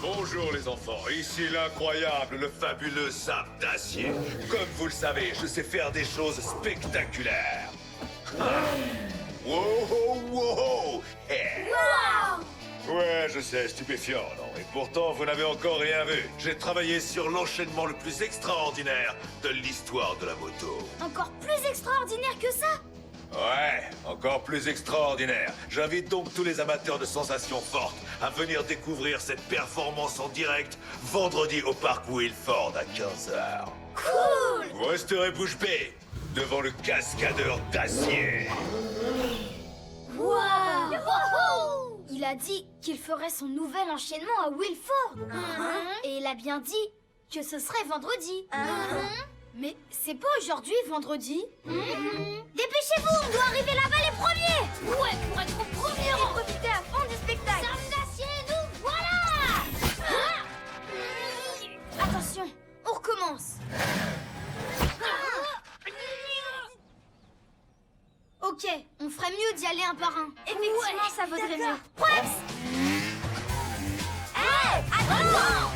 Bonjour les enfants, ici l'incroyable, le fabuleux Sam d'Acier. Comme vous le savez, je sais faire des choses spectaculaires. Ah. Wow, wow, wow. Eh. Wow! Ouais, je sais, stupéfiant, non? Et pourtant, vous n'avez encore rien vu. J'ai travaillé sur l'enchaînement le plus extraordinaire de l'histoire de la moto. Encore plus extraordinaire que ça? Ouais, encore plus extraordinaire. J'invite donc tous les amateurs de sensations fortes à venir découvrir cette performance en direct vendredi au parc Wilford à 15h. Cool! Vous resterez bouche bée devant le cascadeur d'acier. Wow! Il a dit qu'il ferait son nouvel enchaînement à Wilford. Et il a bien dit que ce serait vendredi. Mais c'est pas aujourd'hui, vendredi. Dépêchez-vous, on doit arriver là-bas les premiers. Ouais, pour être au premier rang. Et profiter à fond du spectacle. Sam d'acier, nous voilà. Attention, on recommence. Ok, on ferait mieux d'y aller un par un. Effectivement, ça vaudrait mieux. Preps! Hé! Attends!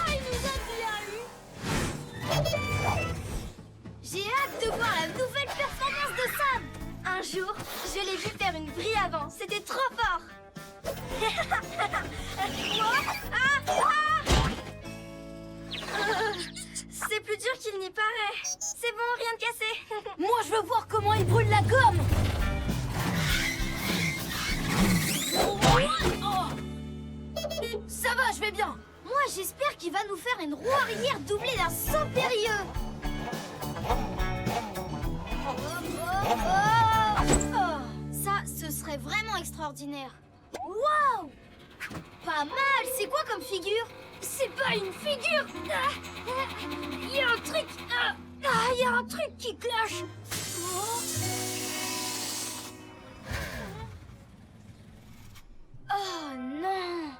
Il nous a bien eu! J'ai hâte de voir la nouvelle performance de Sam! Un jour, je l'ai vu faire une vrille avant. C'était trop fort! C'est plus dur qu'il n'y paraît. C'est bon, rien de cassé. Moi, je veux voir comment il brûle la gomme. Ça va, je vais bien. Moi, j'espère qu'il va nous faire une roue arrière doublée d'un saut périlleux. Ça, ce serait vraiment extraordinaire. Waouh! Pas mal. C'est quoi comme figure? C'est pas une figure! Il y a un truc... il y a un truc qui cloche! Oh non!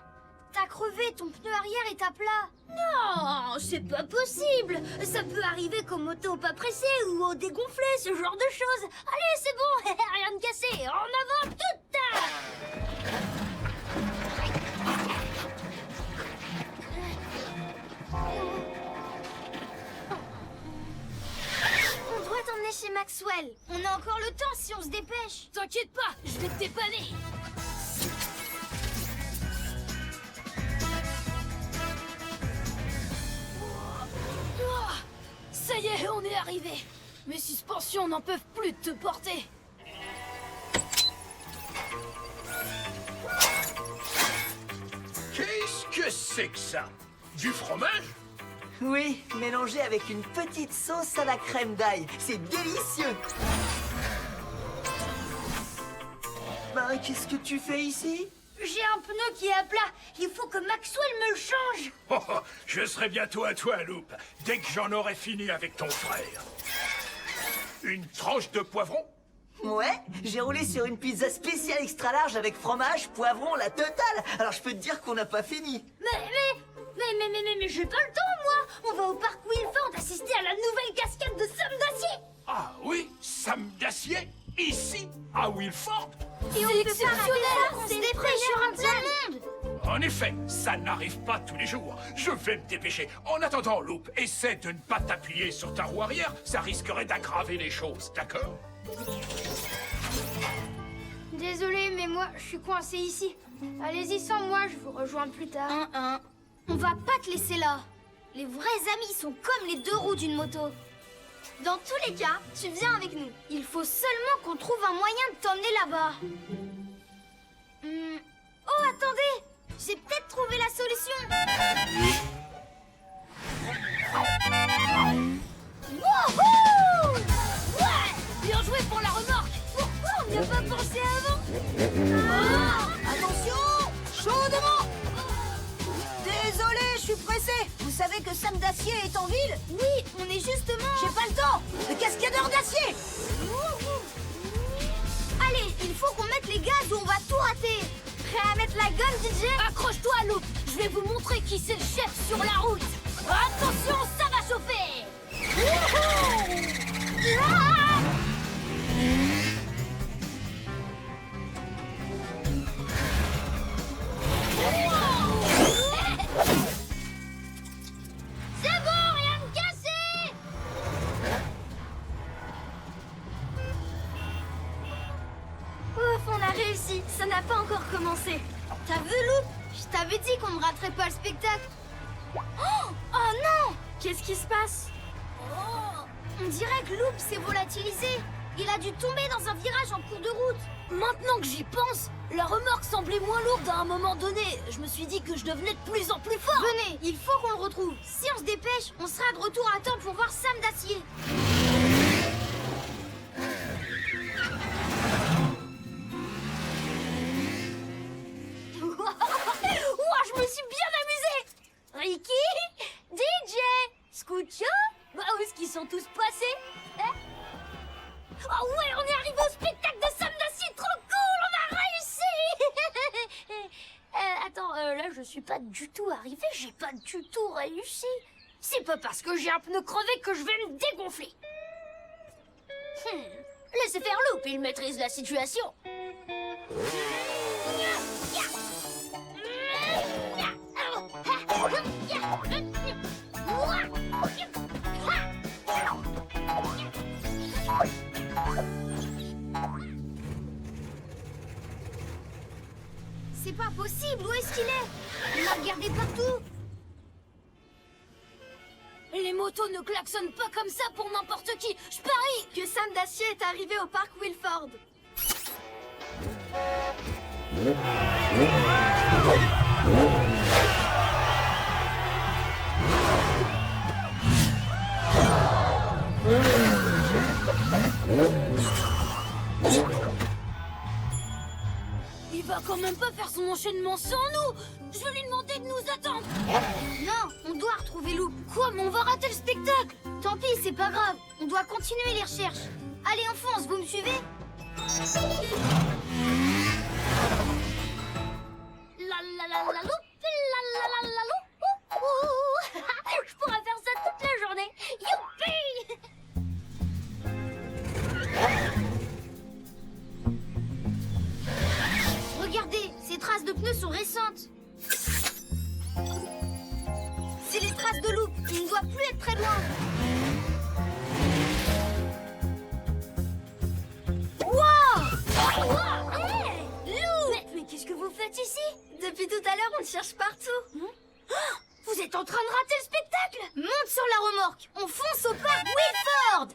T'as crevé, ton pneu arrière est à plat! Non, c'est pas possible! Ça peut arriver qu'aux motos pas pressées ou au dégonflé, ce genre de choses! Allez, c'est bon! Rien de cassé! En avant, toute ta... On doit t'emmener chez Maxwell. On a encore le temps si on se dépêche. T'inquiète pas, je vais te dépanner. Ça y est, on est arrivé. Mes suspensions n'en peuvent plus de te porter. Qu'est-ce que c'est que ça? Du fromage? Oui, mélangé avec une petite sauce à la crème d'ail. C'est délicieux. Ben, qu'est-ce que tu fais ici? J'ai un pneu qui est à plat. Il faut que Maxwell me le change. Oh, oh, je serai bientôt à toi, Loup, dès que j'en aurai fini avec ton frère. Une tranche de poivron? Ouais, j'ai roulé sur une pizza spéciale extra large avec fromage, poivron, la totale. Alors je peux te dire qu'on n'a pas fini. Mais j'ai pas le temps, moi. On va au parc Wilford assister à la nouvelle cascade de Sam d'acier. Ah oui, Sam d'acier? Ici, à Wilford? Et on peut pas rater ça, on se dépêche sur un plein monde. En effet, ça n'arrive pas tous les jours. Je vais me dépêcher. En attendant, Loup, essaie de ne pas t'appuyer sur ta roue arrière. Ça risquerait d'aggraver les choses, d'accord? Désolée, mais moi, je suis coincée ici. Allez-y sans moi, je vous rejoins plus tard. On va pas te laisser là. Les vrais amis sont comme les deux roues d'une moto. Dans tous les cas, tu viens avec nous. Il faut seulement qu'on trouve un moyen de t'emmener là-bas. Oh, attendez! J'ai peut-être trouvé la solution. Wouhou! Ouais! Bien joué pour la remorque. Pourquoi on n'y a pas pensé avant? Attention! Chaudement! Désolé, je suis pressé. Vous savez que Sam d'acier est en ville? Oui, on est justement... J'ai pas le temps. Le cascadeur d'acier! Allez, il faut qu'on mette les gaz ou on va tout rater. Prêt à mettre la gomme, DJ? Accroche-toi, Loup. Je vais vous montrer qui c'est le chef sur la route. Attention, ça va chauffer! Ah! réussi, ça n'a pas encore commencé. T'as vu, Loop? Je t'avais dit qu'on ne raterait pas le spectacle. Oh non! Qu'est-ce qui se passe? On dirait que Loop s'est volatilisé. Il a dû tomber dans un virage en cours de route. Maintenant que j'y pense, la remorque semblait moins lourde à un moment donné. Je me suis dit que je devenais de plus en plus fort. Venez, il faut qu'on le retrouve. Si on se dépêche, on sera de retour à temps pour voir Sam d'acier. Ouah, je me suis bien amusée. Ricky, DJ, Scuccio, où est-ce qu'ils sont tous passés? Hein? Oh ouais, on est arrivé au spectacle de Sam d'acier, trop cool, on a réussi. Attends, là je suis pas du tout arrivé, j'ai pas du tout réussi. C'est pas parce que j'ai un pneu crevé que je vais me dégonfler. Laissez faire Loop, il maîtrise la situation. C'est pas possible, où est-ce qu'il est? On l'a regardé partout. Les motos ne klaxonnent pas comme ça pour n'importe qui. Je parie Que Sam d'acier est arrivé au parc Wilford. il va quand même pas faire son enchaînement sans nous. Je vais lui demander de nous attendre. Non, on doit retrouver Loop. Quoi, mais on va rater le spectacle. Tant pis, c'est pas grave. On doit continuer les recherches. Allez, on fonce, vous me suivez? La la la la loup, la la la la loup. Ouh, ouh. Je pourrais faire ça toute la journée. Youpi! Regardez, ces traces de pneus sont récentes. C'est les traces de Loop. Il ne doit plus être très loin. Wow! Hey, Lou! Mais qu'est-ce que vous faites ici? Depuis tout à l'heure, on te cherche partout. Vous êtes en train de rater le spectacle? Monte sur la remorque. On fonce au parc Wilford.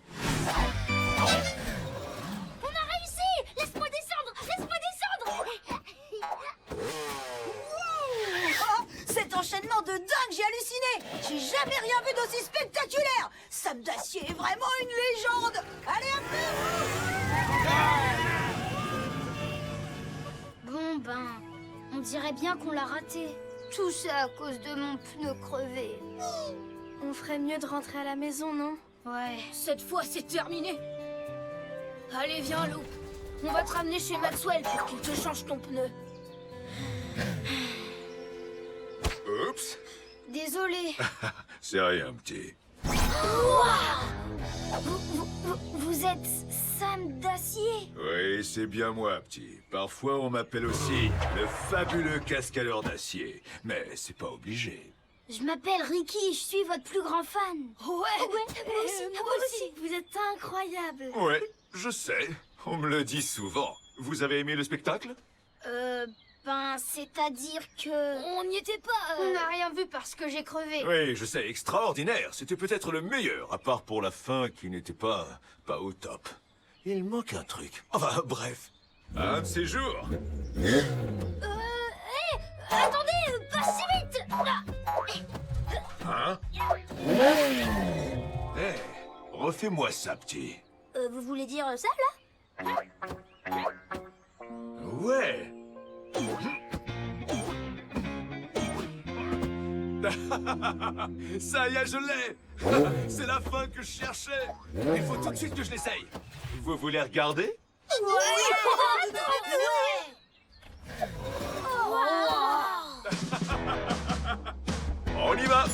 On a réussi! Laisse-moi descendre! Laisse-moi descendre! Oh, cet enchaînement de dingue, j'ai halluciné! J'ai jamais rien vu d'aussi spectaculaire! Sam d'acier est vraiment une légende! Allez, un peu! Bon ben, on dirait bien qu'on l'a raté. Tout ça à cause de mon pneu crevé. On ferait mieux de rentrer à la maison, non? Ouais. Cette fois, c'est terminé. Allez, viens, Lou. On va te ramener chez Maxwell pour qu'il te change ton pneu. Oups. Désolé. C'est rien, petit. Vous êtes Sam d'acier? Oui, c'est bien moi, petit. Parfois, on m'appelle aussi le fabuleux cascadeur d'acier. Mais c'est pas obligé. Je m'appelle Ricky, je suis votre plus grand fan. Ouais, moi aussi. Vous êtes incroyable. Ouais, je sais. On me le dit souvent. Vous avez aimé le spectacle? Ben, c'est-à-dire que... On n'y était pas. On n'a rien vu parce que j'ai crevé. Oui, je sais, extraordinaire. C'était peut-être le meilleur, à part pour la fin qui n'était pas au top. Il manque un truc. Enfin, bref. Un de ces jours. Attendez, pas si vite. Hein? Hé, refais-moi ça, petit. Vous voulez dire ça, là? Ouais. Ça y est, je l'ai. C'est la fin que je cherchais. Il faut tout de suite que je l'essaye. Vous voulez regarder? On y va.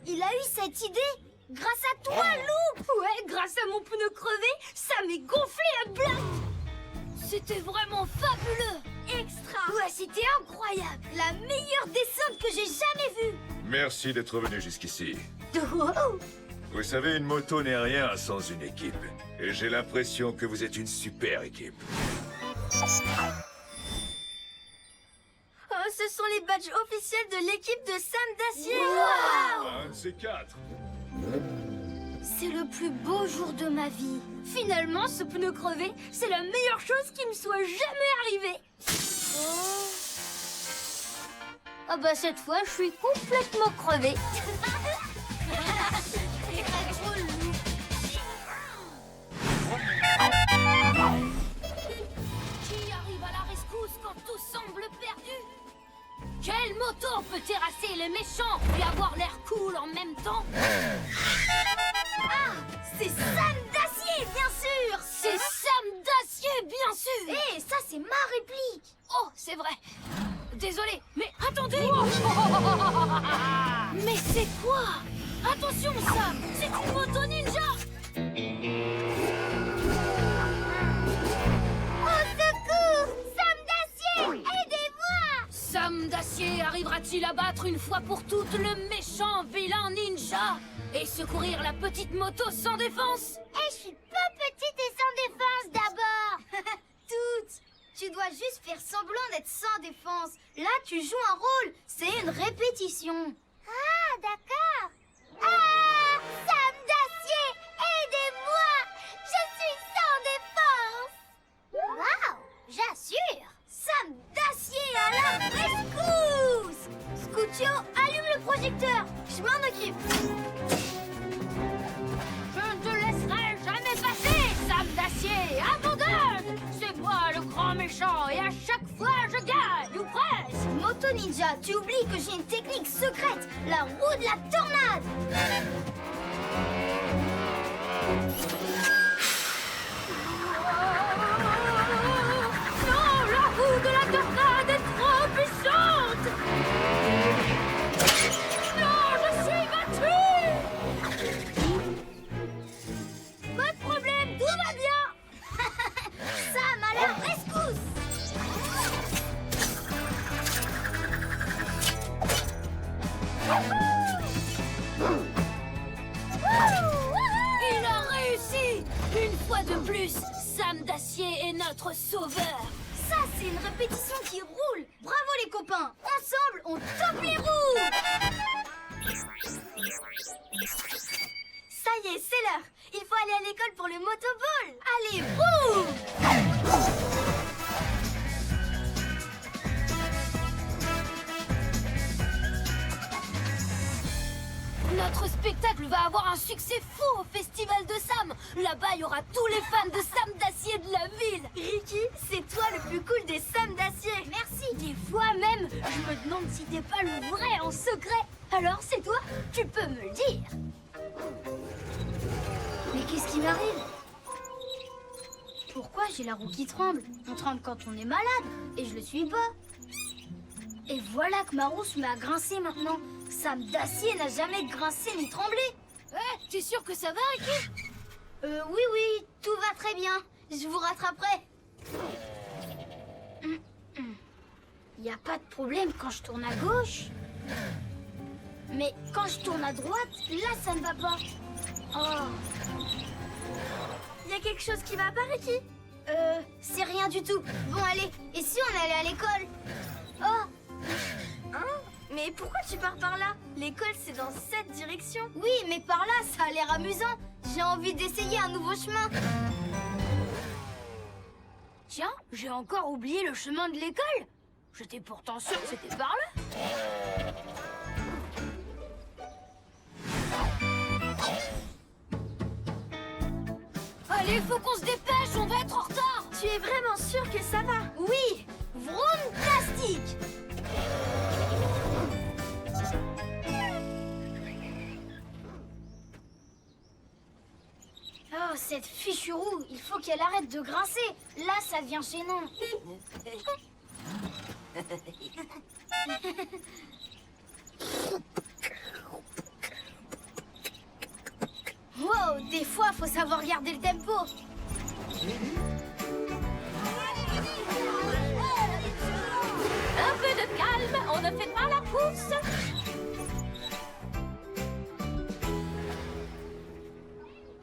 il a eu cette idée grâce à toi, Loup. Ouais, grâce à mon pneu crevé, ça m'est gonflé à bloc. C'était vraiment fabuleux. Extra. Ouais, c'était incroyable. La meilleure descente que j'ai jamais vue. Merci d'être venu jusqu'ici. Wow. Vous savez, une moto n'est rien sans une équipe. Et j'ai l'impression que vous êtes une super équipe. Oh, ce sont les badges officiels de l'équipe de Sam d'Acier. Un de ces quatre. C'est le plus beau jour de ma vie. Finalement, ce pneu crevé, c'est la meilleure chose qui me soit jamais arrivée. Ah bah cette fois, je suis complètement crevée. Qui arrive à la rescousse quand tout semble perdu? Quelle moto peut terrasser les méchants et avoir l'air cool en même temps? Ah, c'est Sam d'Acier, bien sûr. C'est Sam d'Acier, bien sûr. Hé, ça c'est ma réplique. Oh, c'est vrai. Désolé, mais attendez. Mais c'est quoi? Attention, Sam, c'est une moto ninja. Au secours, Sam d'Acier, aidez-moi. Sam d'Acier arrivera-t-il à battre une fois pour toutes le méchant vilain ninja et secourir la petite moto sans défense? Je suis pas petite et sans défense d'abord. Toutes. Tu dois juste faire semblant d'être sans défense. Là, tu joues un rôle. C'est une répétition. Ah, d'accord. Ah, Sam d'Acier, aidez-moi. Je suis sans défense. Waouh, j'assure. Sam d'Acier à la rescousse. Scoutio, allume le projecteur. Je m'en occupe. Je ne te laisserai jamais passer, Sam d'Acier. Abandonne. C'est moi le grand méchant et à chaque fois je gagne, ou presque. Moto Ninja, tu oublies que j'ai une technique secrète, la roue de la tornade. Non, la roue de la tornade est trop puissante. Non, je suis battue. Pas de problème, tout va bien. Sam à la rescousse. Il a réussi. Une fois de plus, Sam d'Acier est notre sauveur. Ça, c'est une répétition qui roule. Bravo les copains. Ensemble, on top les roues. Ça y est, c'est l'heure. Il faut aller à l'école pour le motoball. Allez, boum. Notre spectacle va avoir un succès fou au festival de Sam. Là-bas, il y aura tous les fans de Sam d'Acier de la ville. Ricky, c'est toi le plus cool des Sam d'Acier. Merci. Des fois même, je me demande si t'es pas le vrai en secret. Alors c'est toi? Tu peux me le dire. Mais qu'est-ce qui m'arrive? Pourquoi j'ai la roue qui tremble? On tremble quand on est malade, et je le suis pas. Et voilà que ma roue se met à grincer maintenant. Sam d'Acier n'a jamais grincé ni tremblé. Ouais, t'es sûr que ça va, Ricky? Oui, tout va très bien. Je vous rattraperai. Y a pas de problème quand je tourne à gauche. Mais quand je tourne à droite, là, ça ne va pas. Oh. Y a quelque chose qui va pas, Ricky? C'est rien du tout. Bon, allez, et si on allait à l'école? Oh. Hein? Mais pourquoi tu pars par là? L'école, c'est dans cette direction. Oui, mais par là, ça a l'air amusant. J'ai envie d'essayer un nouveau chemin. Tiens, j'ai encore oublié le chemin de l'école. J'étais pourtant sûre que c'était par là. Allez, faut qu'on se dépêche, on va être en retard. Tu es vraiment sûr que ça va? Oui, vroom plastique. Oh, cette fichue roue, il faut qu'elle arrête de grincer. Là, ça devient gênant. Wow, des fois, faut savoir garder le tempo. Un peu de calme, on ne fait pas la course.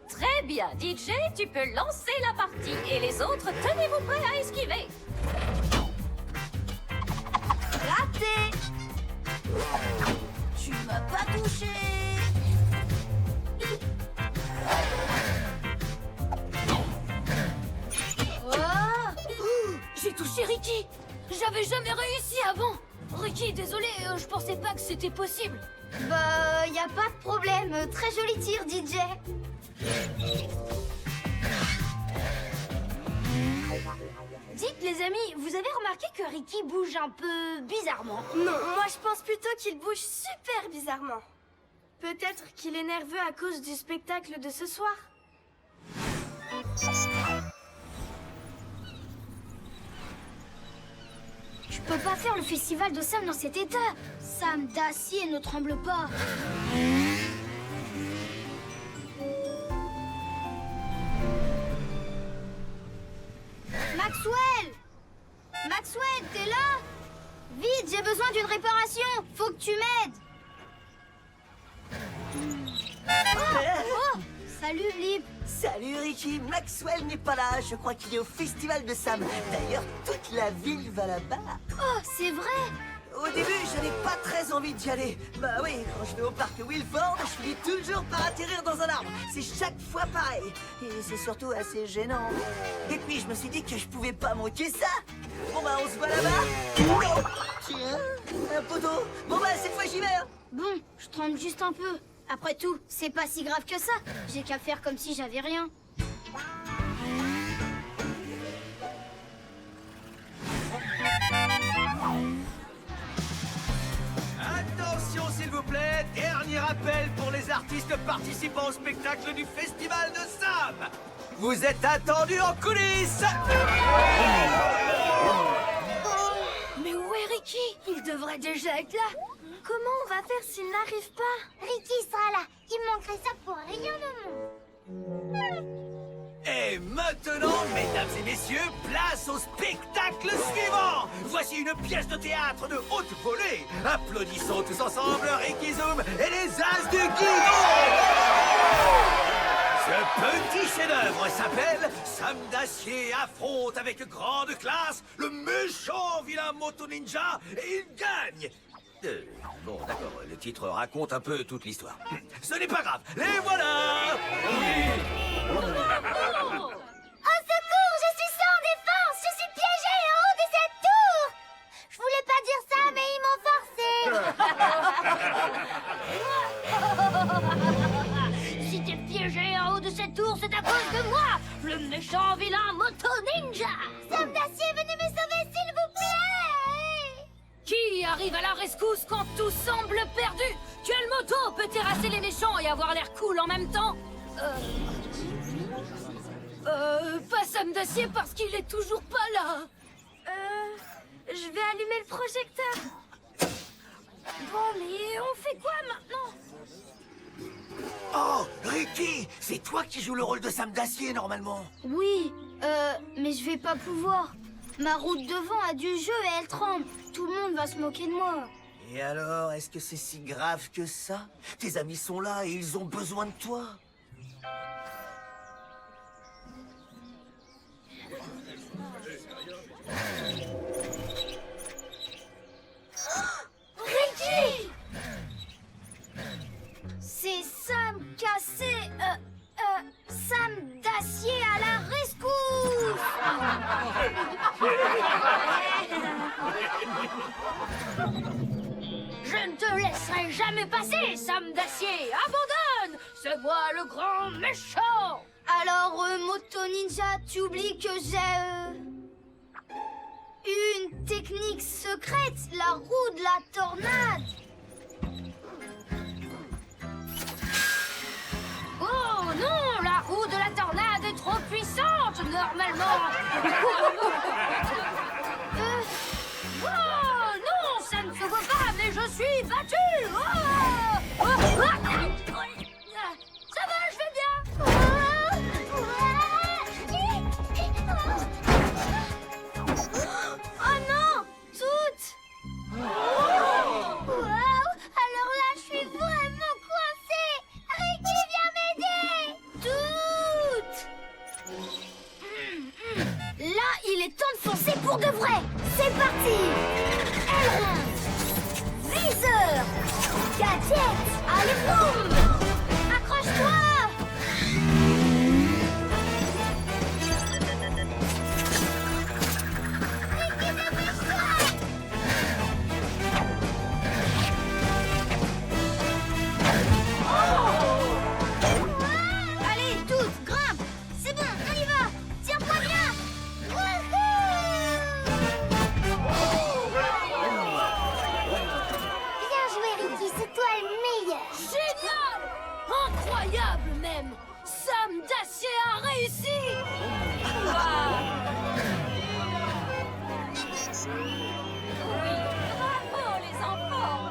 Très bien, DJ, tu peux lancer la partie. Et les autres, tenez-vous prêts à esquiver. Raté! Tu m'as pas touché! J'ai touché Ricky. J'avais jamais réussi avant. Ricky, désolé, je pensais pas que c'était possible. Bah, y a pas de problème. Très joli tir, DJ. Dites, les amis, vous avez remarqué que Ricky bouge un peu bizarrement? Non, moi je pense plutôt qu'il bouge super bizarrement. Peut-être qu'il est nerveux à cause du spectacle de ce soir. Je peux pas faire le festival de Sam dans cet état. Sam d'acier ne tremble pas. Maxwell! Maxwell, t'es là? Vite, j'ai besoin d'une réparation. Faut que tu m'aides. Oh, salut, Blip. Salut Ricky, Maxwell n'est pas là, je crois qu'il est au festival de Sam. D'ailleurs, toute la ville va là-bas. Oh, c'est vrai. Au début, j'avais pas très envie d'y aller. Bah oui, quand je vais au parc Wilford, je finis toujours par atterrir dans un arbre. C'est chaque fois pareil. Et c'est surtout assez gênant. Et puis, je me suis dit que je pouvais pas manquer ça. Bon bah, on se voit là-bas. Oh, tiens, un poteau. Bon bah, cette fois, j'y vais. Hein. Bon, je tremble juste un peu. Après tout, c'est pas si grave que ça. J'ai qu'à faire comme si j'avais rien. Attention s'il vous plaît, dernier appel pour les artistes participants au spectacle du Festival de Sam. Vous êtes attendus en coulisses. Mais où est Ricky? Il devrait déjà être là. Comment on va faire s'il n'arrive pas? Ricky sera là. Il manquerait ça pour rien au monde. Et maintenant, mesdames et messieurs, place au spectacle suivant. Voici une pièce de théâtre de haute volée. Applaudissons tous ensemble Ricky Zoom et les As du Guidon. Ce petit chef-d'œuvre s'appelle Sam d'Acier affronte avec grande classe le méchant vilain moto ninja et il gagne. Bon, d'accord, le titre raconte un peu toute l'histoire. Ce n'est pas grave, les voilà. Au secours, je suis sans défense. Je suis piégée en haut de cette tour. Je voulais pas dire ça, mais ils m'ont forcé. Si t'es piégé en haut de cette tour, c'est à cause de moi, le méchant vilain moto ninja. Sam d'acier, venez me sauver, s'il vous plaît. Qui arrive à la rescousse quand tout semble perdu? Quelle moto peut terrasser les méchants et avoir l'air cool en même temps? Pas Sam d'acier parce qu'il est toujours pas là. Je vais allumer le projecteur. Bon, mais on fait quoi maintenant? Oh, Ricky, c'est toi qui joues le rôle de Sam d'Acier normalement. Oui, mais je vais pas pouvoir. Ma roue de devant a du jeu et elle tremble. Tout le monde va se moquer de moi. Et alors, est-ce que c'est si grave que ça? Tes amis sont là et ils ont besoin de toi. Ricky! C'est Sam cassé, Sam d'acier à la rescousse! Je ne te laisserai jamais passer, Sam d'acier. Abandonne! C'est moi le grand méchant. Alors, Moto Ninja, tu oublies que j'ai, une technique secrète, la roue de la tornade. Oh non, la roue de la tornade est trop puissante, normalement. Oh non, ça ne se voit pas, mais je suis battue. Ça va, je vais bien. pour de vrai. C'est parti. Aileron. Viseur. Gadget. Allez, boum. Accroche-toi. Allez, toutes, grimpe. C'est bon, on y va. Tiens-toi bien. Bien joué, Ricky, c'est toi le meilleur. Génial! Incroyable même! Sam Dacier a réussi! Bravo les enfants!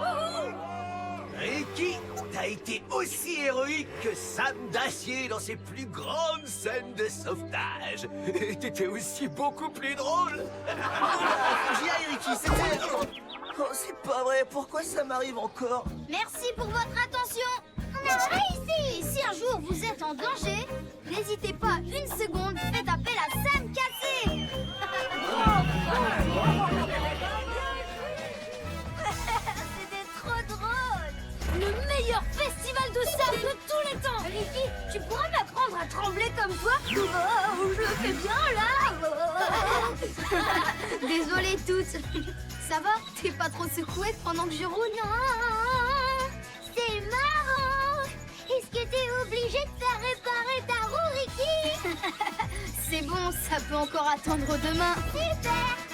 Ricky, t'as été aussi héroïque que Sam Dacier dans ses plus grandes scènes de sauvetage. Et t'étais aussi beaucoup plus drôle. J'y aille, Ricky, c'était... Oh, c'est pas vrai, pourquoi ça m'arrive encore? Merci pour votre attention. On a réussi. Et si un jour vous êtes en danger, n'hésitez pas une seconde, faites appel à Sam Cassé. C'était trop drôle! Le meilleur festival de sable de tous les temps! Ricky, tu pourrais m'apprendre à trembler comme toi? Oh, je le fais bien là! Désolée toutes. Ça va? T'es pas trop secouée pendant que je roule? C'est marrant! Est-ce que t'es obligé de faire réparer ta roue, Ricky? C'est bon, ça peut encore attendre demain. Super!